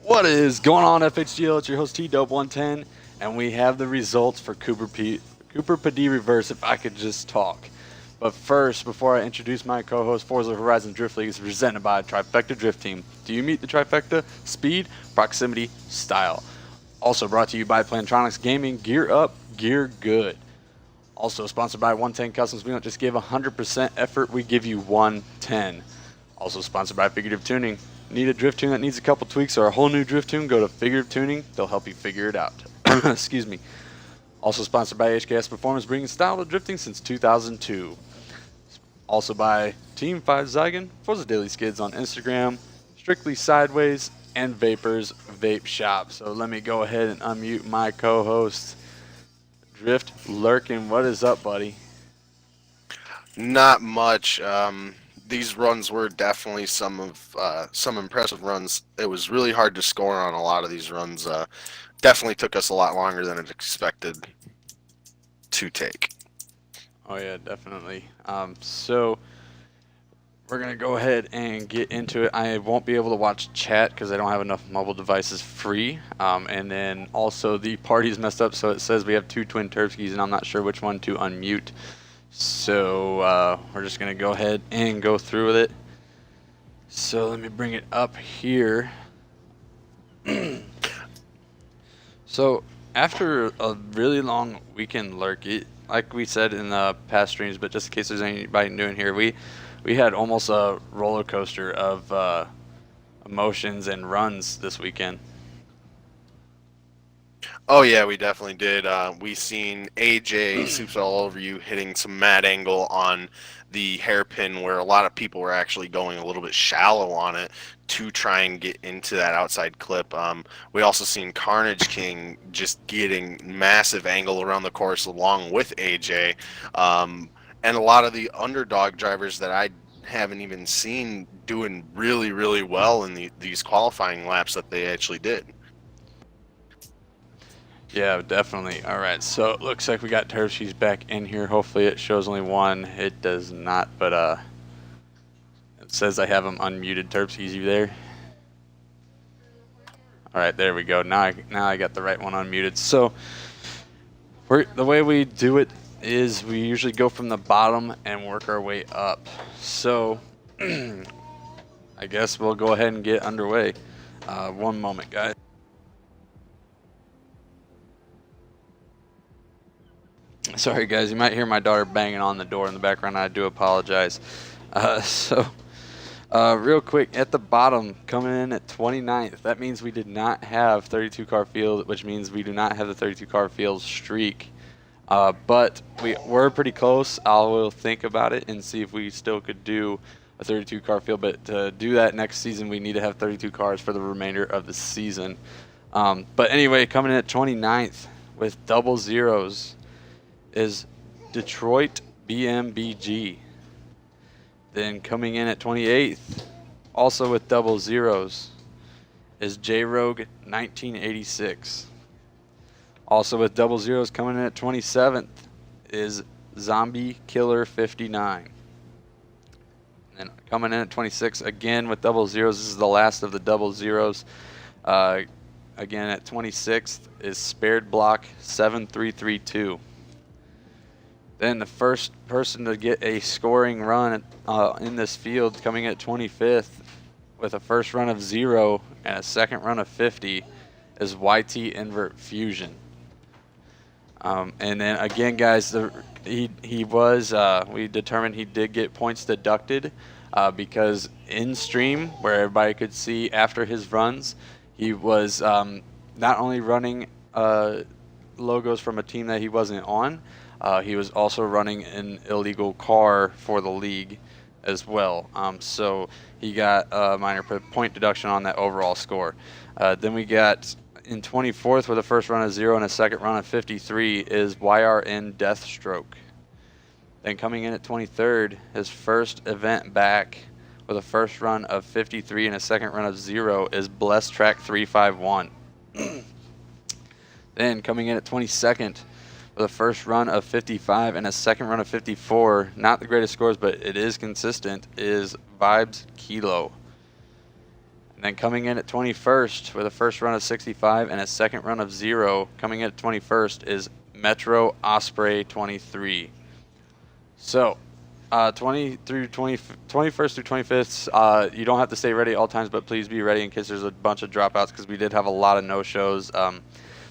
What is going on, FHGL? It's your host T-Dope110, and we have the results for Cooper Paddy Reverse, if I could just talk. But first, before I introduce my co-host, Forza Horizon Drift League is presented by Trifecta Drift Team. Do you meet the trifecta? Speed, proximity, style. Also brought to you by Plantronics Gaming. Gear up, gear good. Also sponsored by 110 Customs. We don't just give 100% effort, we give you 110. Also sponsored by Figurative Tuning. Need a drift tune that needs a couple tweaks or a whole new drift tune? Go to Figurative Tuning. They'll help you figure it out. Excuse me. Also sponsored by HKS Performance, bringing style to drifting since 2002. Also by Team 5 Zygon, Forza Daily Skids on Instagram, Strictly Sideways, and Vapors Vape Shop. So let me go ahead and unmute my co-host, Drift Lurkin. What is up, buddy? Not much. These runs were definitely some impressive runs. It was really hard to score on a lot of these runs. Definitely took us a lot longer than it expected to take. Oh yeah, definitely. So we're gonna go ahead and get into it. I won't be able to watch chat because I don't have enough mobile devices free. And then also the party's messed up, so it says we have two twin Terpskis, and I'm not sure which one to unmute. So we're just gonna go ahead and go through with it. So let me bring it up here. So after a really long weekend lurk, like we said in the past streams, but just in case there's anybody new in here, we had almost a roller coaster of emotions and runs this weekend. Oh yeah, we definitely did. We seen AJ Soups All Over You hitting some mad angle on the hairpin where a lot of people were actually going a little bit shallow on it to try and get into that outside clip. We also seen Carnage King just getting massive angle around the course along with AJ. And a lot of the underdog drivers that I haven't even seen doing really, really well in these qualifying laps that they actually did. Yeah, definitely. All right, so it looks like we got Terpskis back in here. Hopefully it shows only one. It does not, but it says I have them unmuted. Terpskis, you there? All right, there we go. Now I got the right one unmuted. So the way we do it is we usually go from the bottom and work our way up. So I guess we'll go ahead and get underway. One moment, guys. Sorry guys, you might hear my daughter banging on the door in the background. I do apologize. Real quick, at the bottom, coming in at 29th, that means we did not have 32 car field, which means we do not have the 32 car field streak. But we were pretty close. I will think about it and see if we still could do a 32 car field. But to do that next season, we need to have 32 cars for the remainder of the season. But anyway, coming in at 29th with double zeros is Detroit BMBG. Then coming in at 28th, also with double zeros, is J-Rogue 1986. Also with double zeros coming in at 27th is Zombie Killer 59. And coming in at 26 again with double zeros. This is the last of the double zeros. Again at 26th is Spared Block 7332. Then the first person to get a scoring run in this field, coming at 25th with a first run of 0 and a second run of 50, is YT Invert Fusion. And then again, guys, we determined he did get points deducted because in stream, where everybody could see after his runs, he was not only running logos from a team that he wasn't on, he was also running an illegal car for the league as well. So he got a minor point deduction on that overall score. Then we got in 24th with a first run of 0 and a second run of 53 is YRN Deathstroke. Then coming in at 23rd, his first event back with a first run of 53 and a second run of 0 is Blessed Track 351. Then coming in at 22nd with a first run of 55 and a second run of 54, not the greatest scores, but it is consistent, is Vibes Kilo. And then coming in at 21st with a first run of 65 and a second run of 0, coming in at 21st is Metro Osprey 23. So 21st through 25th, you don't have to stay ready at all times, but please be ready in case there's a bunch of dropouts, because we did have a lot of no-shows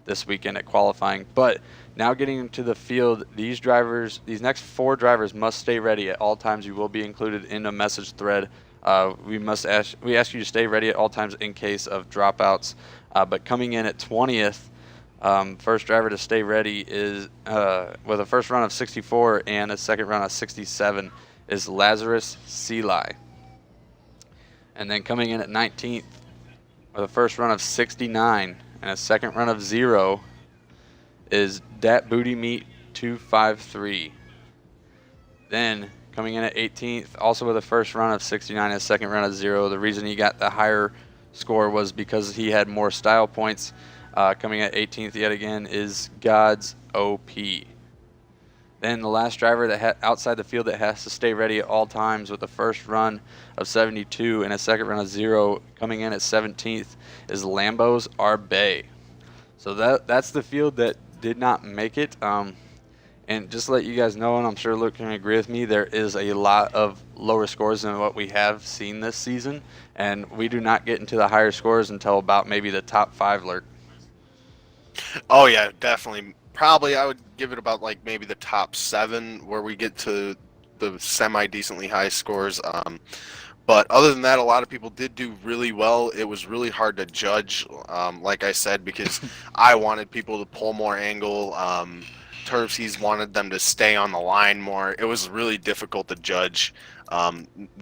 this weekend at qualifying. But now getting into the field, these next 4 drivers must stay ready at all times. You will be included in a message thread. We ask you to stay ready at all times in case of dropouts. But coming in at 20th, first driver to stay ready is with a first run of 64 and a second run of 67 is Lazarus Seali. And then coming in at 19th with a first run of 69 and a second run of 0 is Dat Booty Meat 253. Then coming in at 18th, also with a first run of 69 and a second run of 0. The reason he got the higher score was because he had more style points. Coming at 18th yet again is God's OP. Then the last driver that outside the field that has to stay ready at all times with the first run of 72 and a second run of 0, coming in at 17th, is Lambo's Arbe. So that's the field that did not make it. And just to let you guys know, and I'm sure Luke can agree with me, there is a lot of lower scores than what we have seen this season, and we do not get into the higher scores until about maybe the top 5, Lurk. Oh yeah, definitely. Probably I would give it about like maybe the top 7 where we get to the semi-decently high scores. But other than that, a lot of people did do really well. It was really hard to judge, like I said, because I wanted people to pull more angle. Terpsies wanted them to stay on the line more. It was really difficult to judge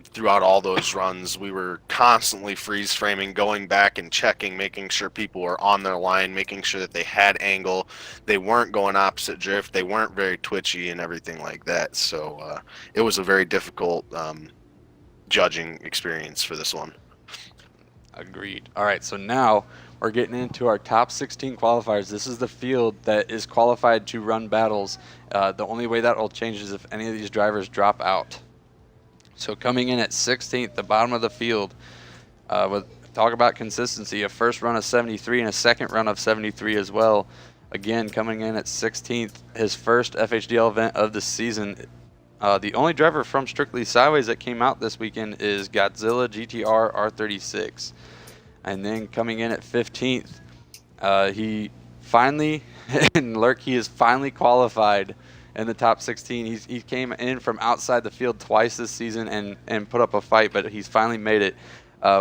throughout all those runs. We were constantly freeze framing, going back and checking, making sure people were on their line, making sure that they had angle. They weren't going opposite drift. They weren't very twitchy and everything like that. So it was a very difficult judging experience for this one. Agreed. All right, so now we're getting into our top 16 qualifiers. This is the field that is qualified to run battles. The only way that will change is if any of these drivers drop out. So coming in at 16th, the bottom of the field, talk about consistency, a first run of 73 and a second run of 73 as well. Again, coming in at 16th, his first FHDL event of the season. The only driver from Strictly Sideways that came out this weekend is Godzilla GTR R36. And then coming in at 15th, he finally, and Lurk, he is finally qualified in the top 16. He came in from outside the field twice this season and put up a fight, but he's finally made it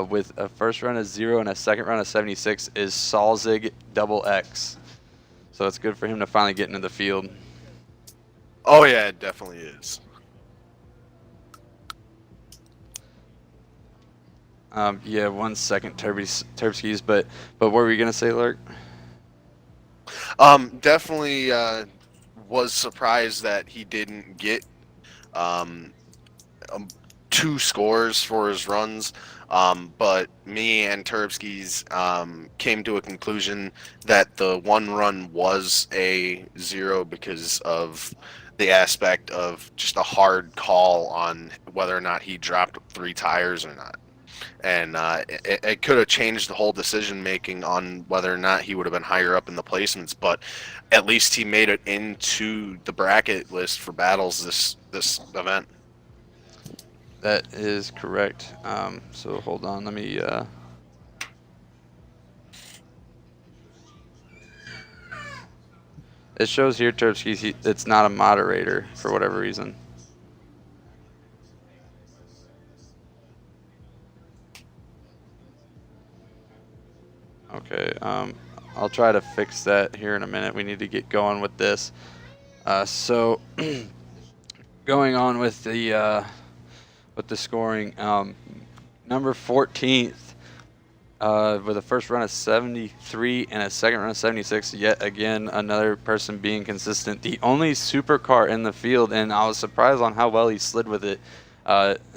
with a first run of 0 and a second run of 76 is Salzig XX. So it's good for him to finally get into the field. Oh yeah, it definitely is. Yeah, 1 second, Terpskis, but what were you gonna say, Lurk? Definitely was surprised that he didn't get 2 scores for his runs. But me and Terpskis came to a conclusion that the 1 run was a 0 because of the aspect of just a hard call on whether or not he dropped 3 tires or not. And it could have changed the whole decision making on whether or not he would have been higher up in the placements, but at least he made it into the bracket list for battles this event. That is correct. So hold on, let me. It shows here, Terpsky, it's not a moderator for whatever reason. Okay, I'll try to fix that here in a minute. We need to get going with this. So, going on with the scoring, number 14th with a first run of 73 and a second run of 76. Yet again, another person being consistent. The only supercar in the field, and I was surprised on how well he slid with it.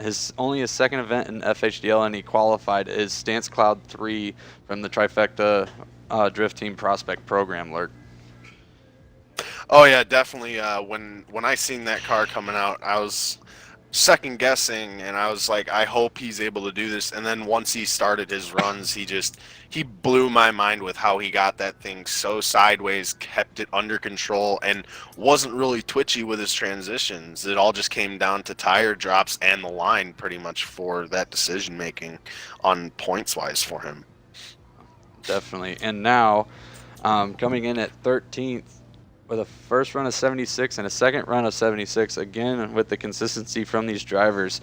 His second event in FHDL, and he qualified, is Stance Cloud 3 from the Trifecta Drift Team Prospect Program. Lurk. Oh yeah, definitely. When I seen that car coming out, I was second guessing, and I was like, I hope he's able to do this. And then once he started his runs, he blew my mind with how he got that thing so sideways, kept it under control, and wasn't really twitchy with his transitions. It all just came down to tire drops and the line pretty much for that decision making on points wise for him. Definitely. And now coming in at 13th with a first run of 76 and a second run of 76, again with the consistency from these drivers.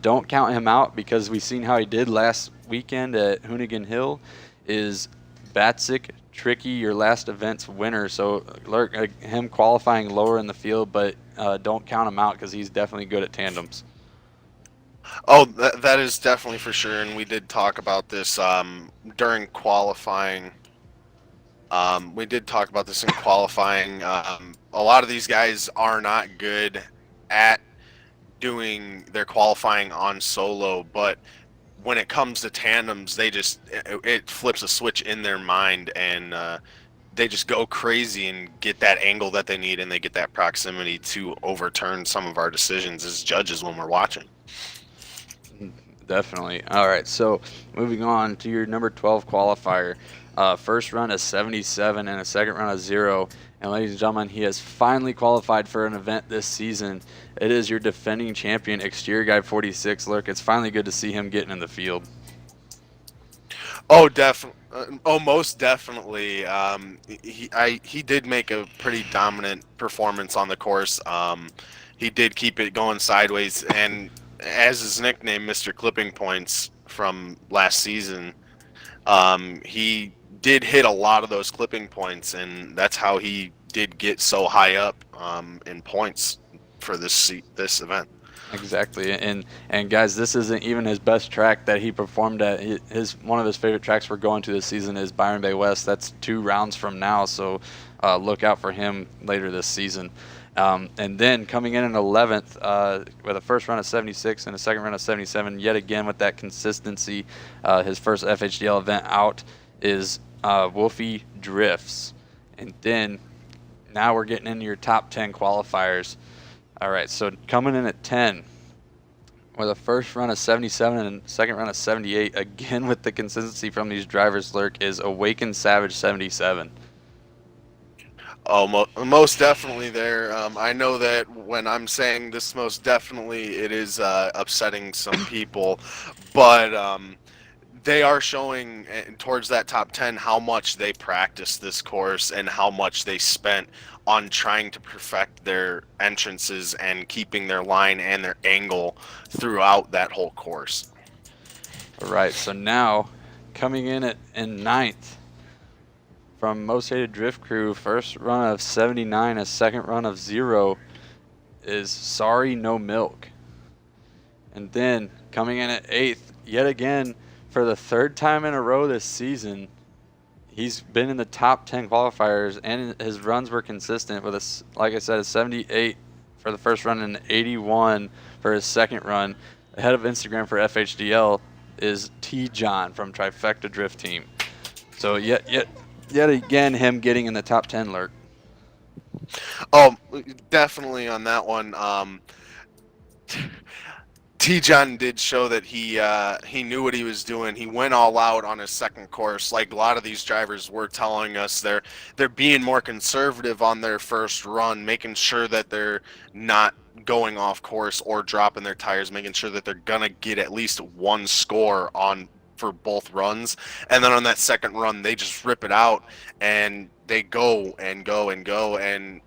Don't count him out, because we've seen how he did last weekend at Hoonigan Hill. Is Batsick Tricky your last event's winner? So Lurk, him qualifying lower in the field, but don't count him out because he's definitely good at tandems. Oh, that is definitely for sure, and we did talk about this during qualifying. We did talk about this in qualifying. A lot of these guys are not good at doing their qualifying on solo, but when it comes to tandems, it flips a switch in their mind, and they just go crazy and get that angle that they need, and they get that proximity to overturn some of our decisions as judges when we're watching. Definitely. All right, so moving on to your number 12 qualifier. First run of 77 and a second run of 0. And ladies and gentlemen, he has finally qualified for an event this season. It is your defending champion, Exterior Guy 46. Lurk, it's finally good to see him getting in the field. Oh, definitely. Most definitely. He did make a pretty dominant performance on the course. He did keep it going sideways, and as his nickname, Mr. Clipping Points from last season, he did hit a lot of those clipping points, and that's how he did get so high up in points for this event. Exactly, and guys, this isn't even his best track that he performed at. One of his favorite tracks we're going to this season is Byron Bay West. That's 2 rounds from now, so look out for him later this season. And then coming in 11th with a first run of 76 and a second run of 77, yet again with that consistency. His first FHDL event out is Wolfie Drifts. And then now we're getting into your top 10 qualifiers. All right, so coming in at 10 with a first run of 77 and a second run of 78, again with the consistency from these drivers, Lurk, is Awakened Savage 77. Oh, most definitely there. I know that when I'm saying this, most definitely it is upsetting some people, but they are showing towards that top 10 how much they practiced this course and how much they spent on trying to perfect their entrances and keeping their line and their angle throughout that whole course. All right, so now coming in at 9th from Most Hated Drift Crew, first run of 79, a second run of 0, is Sorry No Milk. And then coming in at 8th, yet again, for the 3rd time in a row this season, he's been in the top 10 qualifiers, and his runs were consistent with, like I said, a 78 for the first run and an 81 for his second run. Ahead of Instagram for FHDL is T. John from Trifecta Drift Team. So yet again, him getting in the top 10, Lurk. Oh, definitely on that one. T-John did show that he knew what he was doing. He went all out on his second course. Like a lot of these drivers were telling us, they're being more conservative on their first run, making sure that they're not going off course or dropping their tires, making sure that they're gonna get at least one score on for both runs. And then on that second run, they just rip it out and they go and go and go, and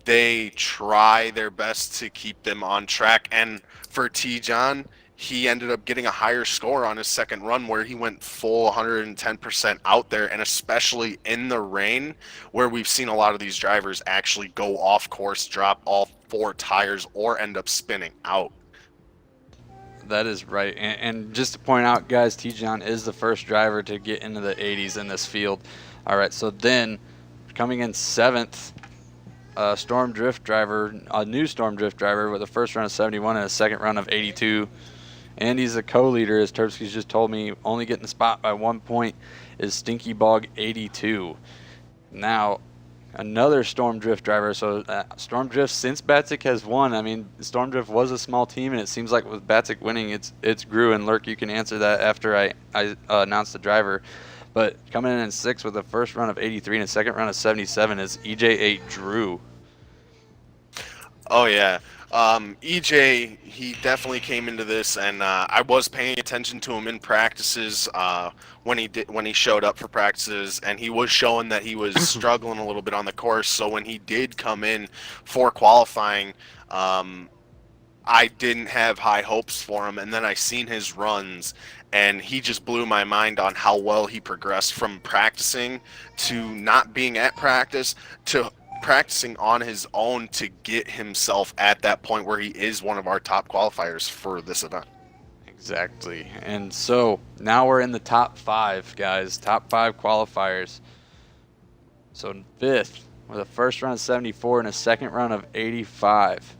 they try their best to keep them on track. And for T. John, he ended up getting a higher score on his second run where he went full 110% out there, and especially in the rain where we've seen a lot of these drivers actually go off course, drop all four tires, or end up spinning out. That is right. And just to point out, guys, T-John is the first driver to get into the 80s in this field. All right, so then coming in 7th, Storm Drift driver, a new Storm Drift driver with a first run of 71 and a second run of 82. And he's a co-leader, as Terpsky's just told me. Only getting the spot by 1 point is Stinky Bog 82. Now, another Storm Drift driver. So Storm Drift, since Batzik has won, I mean, Storm Drift was a small team, and it seems like with Batzik winning, it's grew. And Lurk, you can answer that after I announce the driver. But coming in 6th with a first run of 83 and a second run of 77 is EJ8 Drew. Oh yeah, EJ, he definitely came into this, and I was paying attention to him in practices when he showed up for practices, and he was showing that he was struggling a little bit on the course. So when he did come in for qualifying, I didn't have high hopes for him, and then I seen his runs, and he just blew my mind on how well he progressed from practicing to not being at practice to practicing on his own to get himself at that point where he is one of our top qualifiers for this event. Exactly. And so now we're in the top 5, guys. Top 5 qualifiers. So 5th with a first run of 74 and a second run of 85.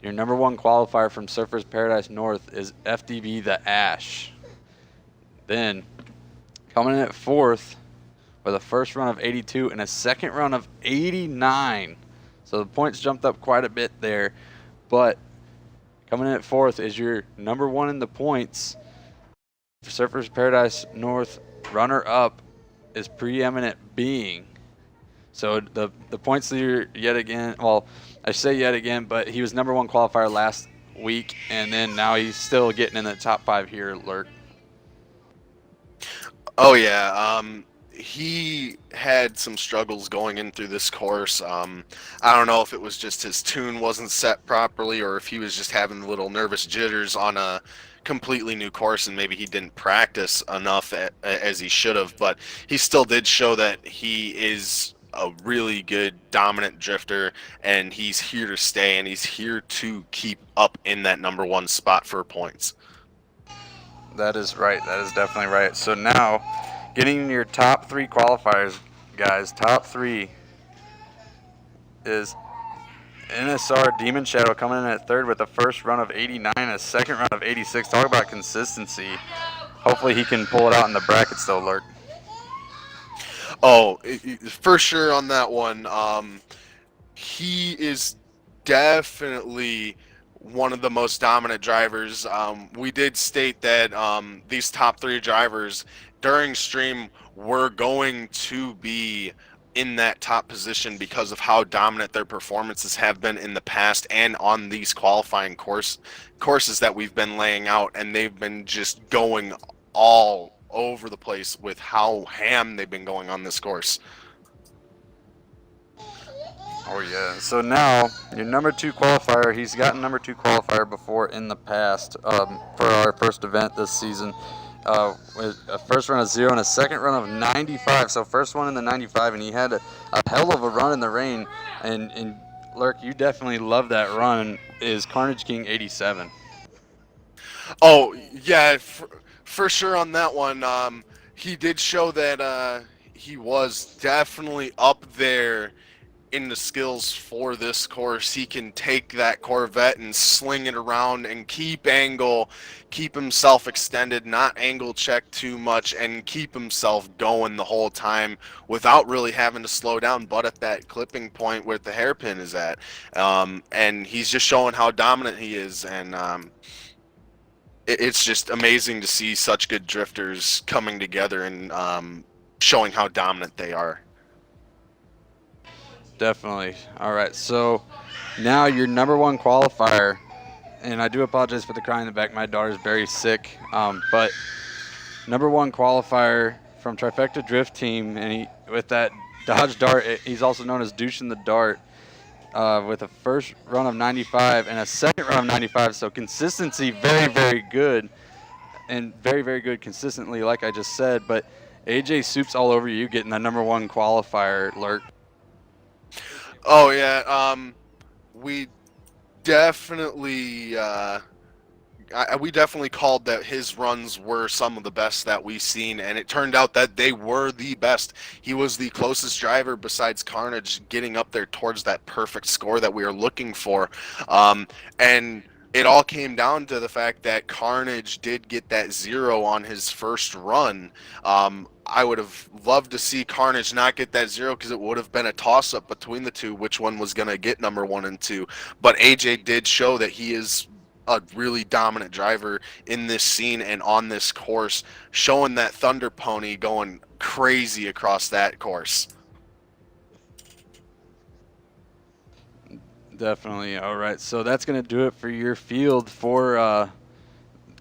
Your number 1 qualifier from Surfers Paradise North is FDB the Ash. Then coming in at 4th with a first run of 82 and a second run of 89. So the points jumped up quite a bit there. But coming in at 4th is your number 1 in the points. For Surfers Paradise North, runner-up is Preeminent Being. So the points leader yet again, well, I say yet again, but he was number 1 qualifier last week, and then now he's still getting in the top 5 here, Lurk. Oh yeah, he had some struggles going in through this course. I don't know if it was just his tune wasn't set properly, or if he was just having little nervous jitters on a completely new course, and maybe he didn't practice enough as he should have. But he still did show that he is a really good dominant drifter, and he's here to stay, and he's here to keep up in that number 1 spot for points. That is right. That is definitely right. So now, getting your top 3 qualifiers, guys. Top 3 is NSR Demon Shadow coming in at 3rd with a first run of 89 and a second run of 86. Talk about consistency. Hopefully he can pull it out in the brackets though, Lurk. Oh, for sure on that one. He is definitely one of the most dominant drivers. We did state that these top 3 drivers during stream were going to be in that top position because of how dominant their performances have been in the past and on these qualifying courses that we've been laying out, and they've been just going all over the place with how ham they've been going on this course. Oh yeah. So now your number 2 qualifier, he's gotten number 2 qualifier before in the past for our first event this season. With a first run of 0 and a second run of 95. So first one in the 95, and he had a hell of a run in the rain. And Lurk, you definitely love that run. Is Carnage King 87? Oh yeah, for sure on that one. He did show that he was definitely up there in the skills for this course. He can take that Corvette and sling it around and keep angle, keep himself extended, not angle check too much, and keep himself going the whole time without really having to slow down, but at that clipping point where the hairpin is at. And he's just showing how dominant he is, and it's just amazing to see such good drifters coming together and showing how dominant they are. Definitely. All right, so now your number one qualifier, and I do apologize for the cry in the back. My daughter's very sick, but number one qualifier from Trifecta Drift Team, and he with that Dodge Dart. He's also known as Douche in the Dart, with a first run of 95 and a second run of 95. So consistency, very, very good, and very, very good consistently, like I just said. But AJ Soup's all over you getting the number one qualifier, Lurk. Oh yeah, we definitely we definitely called that his runs were some of the best that we've seen, and it turned out that they were the best. He was the closest driver besides Carnage getting up there towards that perfect score that we were looking for, and it all came down to the fact that Carnage did get that 0 on his first run. I would have loved to see Carnage not get that 0 because it would have been a toss-up between the two, which one was going to get number 1 and 2. But AJ did show that he is a really dominant driver in this scene and on this course, showing that Thunder Pony going crazy across that course. Definitely. All right, so that's going to do it for your field for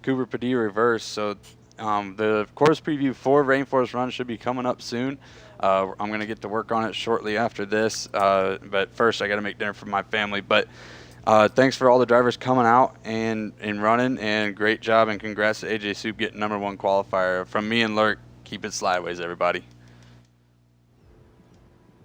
Cooper Padilla Reverse. So the course preview for Rainforest Run should be coming up soon. I'm going to get to work on it shortly after this, but first I got to make dinner for my family. But thanks for all the drivers coming out and running, and great job, and congrats to AJ Soup getting number one qualifier. From me and Lurk, keep it slideways, everybody.